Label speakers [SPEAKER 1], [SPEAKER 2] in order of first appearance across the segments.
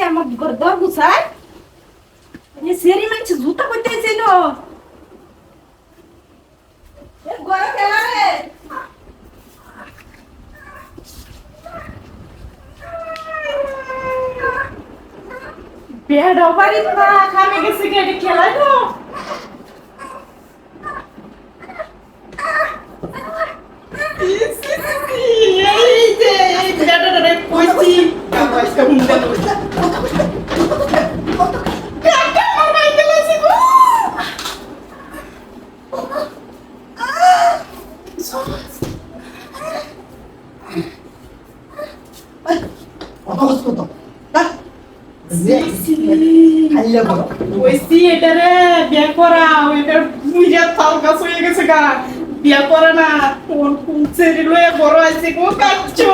[SPEAKER 1] আমার ঘর দর গুছায় এই সেরি মানছে জুতা কইতে ছিল এ ঘর খেলা রে বেড ওভারি না খামে গেছে গেটে খেলাই তো এই যে এই বেডটা কইছি কামাইছে হুন্ডা কাকা মারাই গেছে গো
[SPEAKER 2] অবস্থা তো খাইলে বড়
[SPEAKER 1] কইছি এটা রে বিয়া করা ওইটা বুঝা তাল গাছ হয়ে গেছে গা বিয়া করে না কোন কোন ছেড়ে লয়ে বড় আছে গো কাচ্চো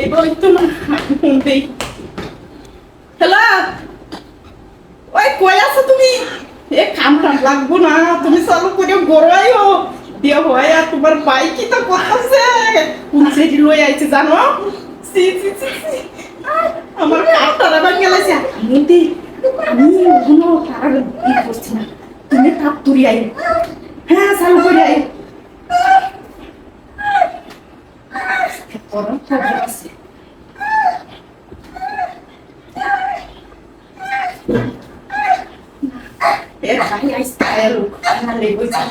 [SPEAKER 1] এবার তো না ফোন দেই হ্যালো ওই কই আছো তুমি এ কাম লাগবো না তুমি চালু করে গড়াইও বিয়া হয় আর তোমার ভাই কি তো করতেছে কোন ছেড়ে লয়ে আইছে জানো সি সি সি সি আমার কাপটা ভাঙে গেছে আমি ওগুলো কার ই করছি না তুমি কাপ তুলি আই হ্যাঁ চালু করে আই গরম খবর আছে এর ভাই আইসা এলো না লেগেছে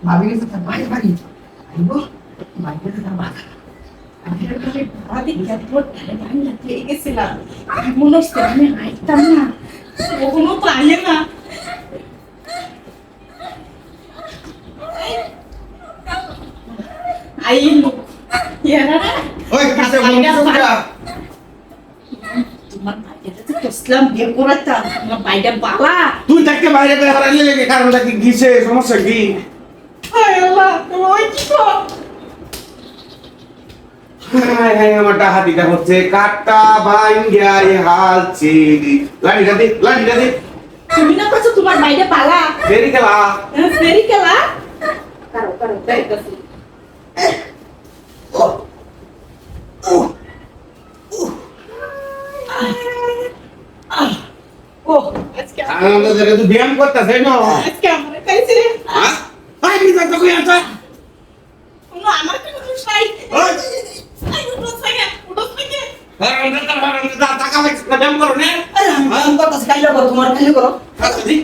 [SPEAKER 2] ভাবি গেছে তার বাইরে বাড়ি আইব বাইরে তার বাধা
[SPEAKER 1] আমি গেছিলাম মনে হচ্ছে আমি আইতাম না ওগুলো তো আইয়ে না আইলো
[SPEAKER 2] ওই কাছে বলছিস
[SPEAKER 1] তোমার ভাইটা তো ইসলাম বিয়ে করাতাম তোমার ভাইটা বালা
[SPEAKER 2] তুই থাকতে বাইরে বের হারাইলে লেগে কারণটা কি কিসে সমস্যা কি
[SPEAKER 1] হায় আল্লাহ ওই কি গো
[SPEAKER 2] হায় হায় আমার হাতিটা হচ্ছে কাটা ভাঙ্গিয়া হাল চিনি লাঠিটা দে
[SPEAKER 1] তুমি না কইছো তোমার ভাইটা বালা
[SPEAKER 2] ফেরি খেলা
[SPEAKER 1] ফেরি খেলা কারো কারো যাইতাছি ও আজকে
[SPEAKER 2] আমাদের তো ব্যায়াম করতেছে না
[SPEAKER 1] আজকে আমার কাছে
[SPEAKER 2] হ্যাঁ আই নি তো কই আনতা
[SPEAKER 1] কোনো আমার কোনো সাই
[SPEAKER 2] ওই
[SPEAKER 1] আই উঠো থেকে
[SPEAKER 2] টাকা ব্যায়াম করো না
[SPEAKER 3] আমি করতেছি কাইলে করো তোমার কাইলে করো
[SPEAKER 2] আচ্ছা জি